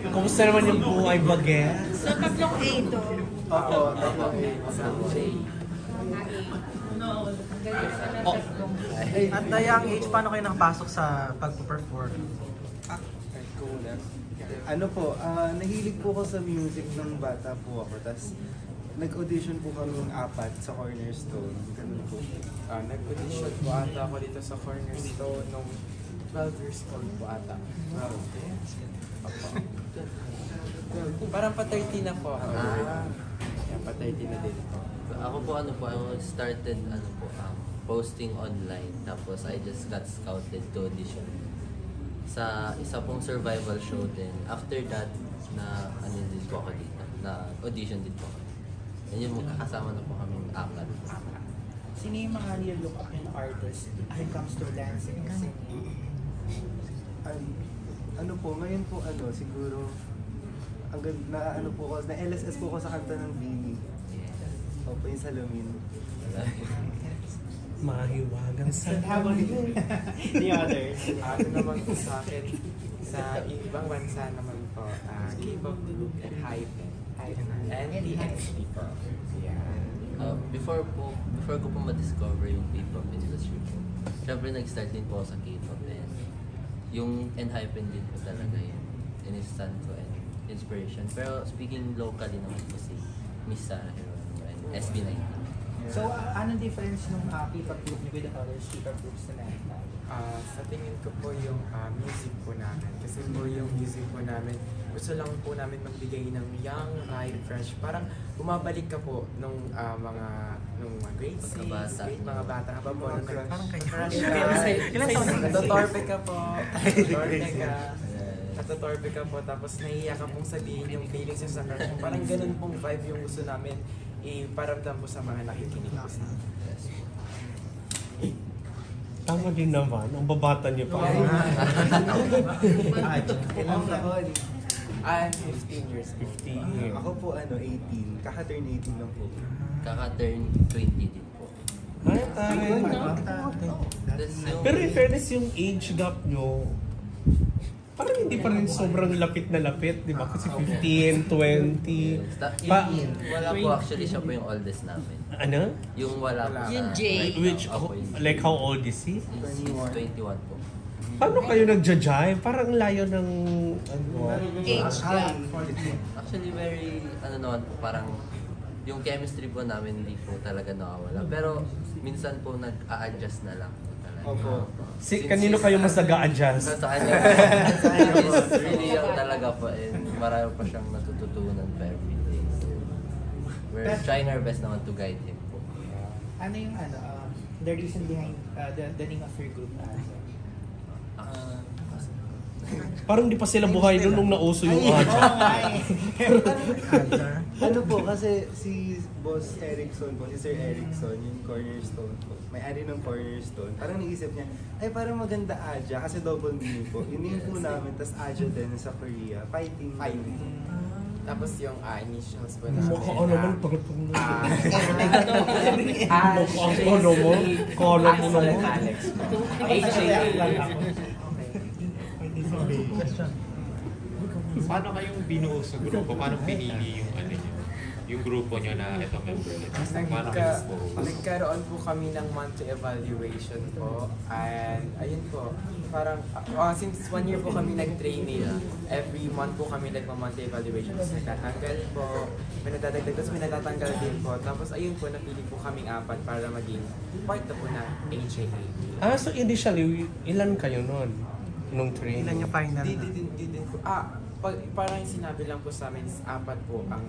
Kumusta naman yung buhay bagets? So, tatlong A to. Oo, tatlong A. Oh, At the young age, paano kayo nakapasok sa pag-perform? Ano po, nahilig po ko sa music nung bata po ako. Tapos nag-audition po kami ng apat sa Cornerstone. Ganun po. Nag-audition po ata ako dito sa Cornerstone nung 12 years old po ata. Wow. Parang pa-30 na po ako. Yeah, pa-30 na din po. Ako po I started posting online, tapos I just got scouted to audition sa isa pong survival show din. After that, na din po ako dito, na audition din po ako. And yun, magkakasama na po kami apat. Sino yung mga nilook up yung artist when it comes to dancing and singing? Ano po, ngayon po siguro, na LSS po ko sa kanta ng Bini. Opo, yung Salamin. mahiwagang sa How about you? The others? Ako naman po sa akin, sa ibang bansa naman po, K-pop group and Hype and TXT po. Yeah. Before ko po ma-discover yung K-pop industry po, syempre nag-start din po ako sa K-pop and yung Enhypen din po talaga yung instant ko and inspiration. Pero speaking locally naman po si Miss Sarah Geronimo and SB19. So, anong difference nung K-pop group niyo with the other K-pop groups na natin? Sa tingin ko po yung music po namin. Kasi po yung music po namin, gusto lang po namin magbigay ng young, live, fresh. Parang bumabalik ka po nung grade 6, mga bata ka pa po. Parang Crush kanya. Ilan taon na? Natotorpe ka po. Natotorpe ka po. Tapos nahiya ka pong sabihin yung feelings niya sa crush. Parang ganun pong vibe yung gusto namin iparamdam po sa mga nakikinig po sa amin. Tama din naman, ang babata niyo pa. Ilang taon? I'm 15 years old. 15. Ako po 18. Kaka-turn 18 lang po. Kaka-turn 20 din po. Ay, taray. Tapos yung, Pero in fairness, yung age gap nyo, parang hindi pa rin sobrang lapit na lapit, di ba? Kasi 15, 20. wala po actually, siya po yung oldest namin. Ano? Yung wala po. Yung Jay. Which, like how old is he? 21 po. Paano kayo nagja-jive? Parang layo ng, Age gap. Actually, very, naman po, parang yung chemistry po namin hindi po talaga nakawala. Pero minsan po nag-a-adjust na lang po talaga. Opo. kanino kayo mas nag-a-adjust? Sa kanya, he's really young talaga po and marami pa siyang natututunan pa every day. So, we're trying our best naman to guide him po. Ano yung the reason behind the name of your group? Parang di pa sila buhay noon nung nauso yung adja. Ano po, kasi si Boss Erickson po, si Sir Erickson, yung Cornerstone po, may-ari ng Cornerstone, parang naisip niya, ay parang maganda Aja, kasi double meaning po. Yun po namin, tas Aja din sa Korea, fighting. Tapos yung initials po namin. Mukha ko naman, tungtong na. Mukha ko naman, kala mo naman. Alex po. Paano kayong binuo sa grupo? Paano pinili yung yung grupo nyo na ito member nito? Paano kayo Nagkaroon po kami ng monthly evaluation po. And ayun po, parang since 1 year po kami nag-training, every month po kami nagma-monthly evaluation. Tapos nagtatanggal po, may nadadagdag, tapos may natatanggal din po. Tapos ayun po, napili po kaming apat para maging part na po ng HAA. So initially, ilan kayo noon? Nung training? Ilan yung final Di na? din po. Parang sinabi lang po sa amin, apat po ang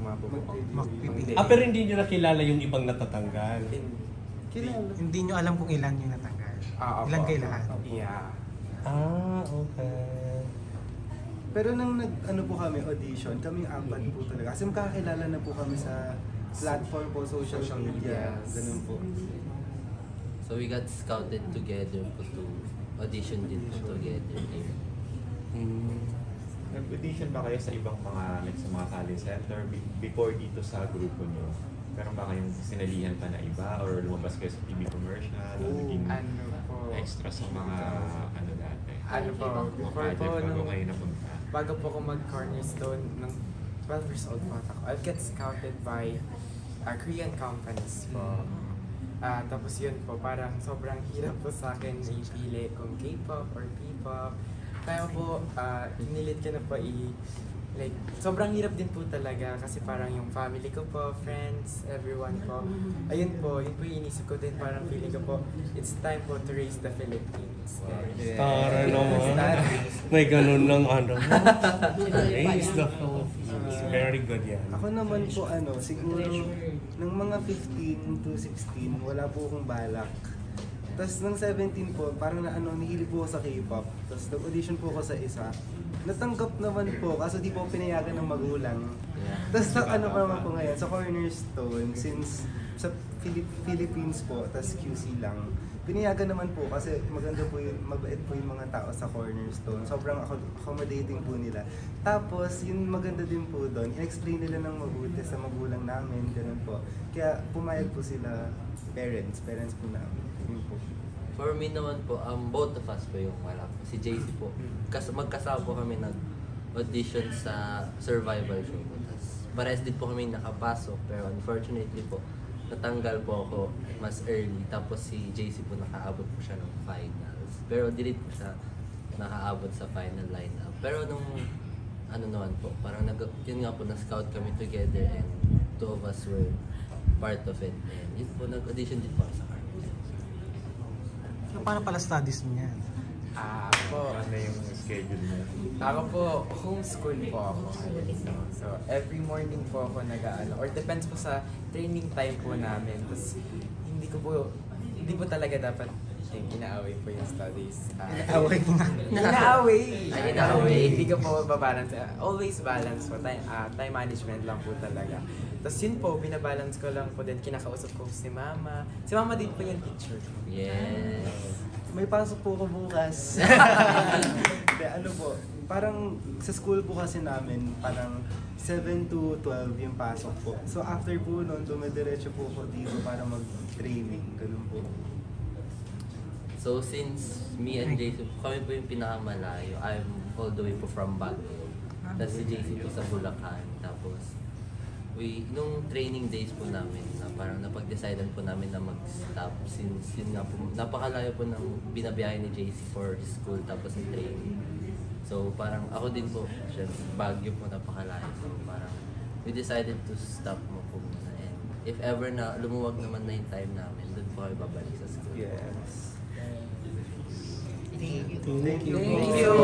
Magpipili. Pero hindi nyo nakilala yung ibang natatanggal. Hindi nyo alam kung ilan yung natanggal. Ilan kayo lahat? Yeah. Okay. Pero nung po kami, audition, kaming apat po talaga. Kasi magkakilala na po kami sa platform po, social media. Ganun po. So we got scouted together po to audition din po together. Nag-audition ba kayo sa ibang mga, like sa mga talent center before dito sa grupo nyo? Meron ba kayong sinalihan pa na iba or lumabas kayo sa TV commercial? Naging Ano po? extra sa mga dati? Ano po? Mga Before project po, bago nung kayo napunta? bago po ako mag-cornerstone ng 12 years old po ako, I'll get scouted by Korean companies po. Tapos yun po, parang sobrang hirap po sa akin ipili kung K-pop or P-pop. Kaya po, inilit ko na po like, sobrang hirap din po talaga kasi parang yung family ko po, friends, everyone po. Ayun po, yun po yung inisip ko din, parang feeling ko po, it's time po to raise the Philippines. Guys. Tara naman. May ganun lang ano. Raise the Philippines. Very good yan. Ako naman po siguro ng mga 15 to 16, wala po akong balak. Tapos nung 17 po, parang nahili po ako sa K-pop. Tapos nag-audition po ako sa isa. Natanggap naman po, kaso di po pinayagan ng magulang. Tapos pa naman po ngayon, sa Cornerstone, since sa Philippines po, tapos QC lang, pinayagan naman po kasi maganda po yun, mabait po yung mga tao sa Cornerstone. Sobrang accommodating po nila. Tapos, yun maganda din po doon, i-explain nila ng mabuti sa magulang namin, ganun po. Kaya pumayag po sila, parents po namin. Yun po. For me naman po, both of us po yung wala po. Si JC po, magkasama po kami nag-audition sa survival show po. Tapos, parehas din po kami nakapasok, pero unfortunately po, natanggal po ako mas early. Tapos si JC po nakaabot po siya ng finals. Pero di rin po siya nakaabot sa final lineup. Pero nung naman po, parang yun nga po, na-scout kami together and two of us were part of it. And yun po, nag-audition din po sa Carmen. So, paano pala studies mo yan? Po, Ano yung schedule mo? ako po, homeschool po ako. So, every morning po ako or depends po sa training time po namin. Tapos, hindi po talaga dapat inaaway po yung studies. Inaaway Inaaway! Hindi ko po mababalance. Always balance po. Time management lang po talaga. Tapos yun po, binabalance ko lang po din. Kinakausap ko si mama. Si mama din po yung teacher ko. Yes. May pasok po ko bukas. Hindi, po, parang sa school po kasi namin, parang 7 to 12 yung pasok po. So after po nun, dumidiretso po ako dito para mag-training. Ganun po. So since me and JC, kami po yung pinakamalayo. I'm all the way po from Baguio. Tapos si JC po sa Bulacan. Tapos nung training days po namin, na parang napag-decidean po namin na mag-stop since yun nga po, napakalayo po ng binabiyahe ni JC for his school tapos yung training. So parang ako din po, Baguio po napakalayo. So parang we decided to stop mo po muna. And if ever na lumuwag naman na yung time namin, doon po kami babalik sa school. Yes. Thank you. Thank you. Thank you!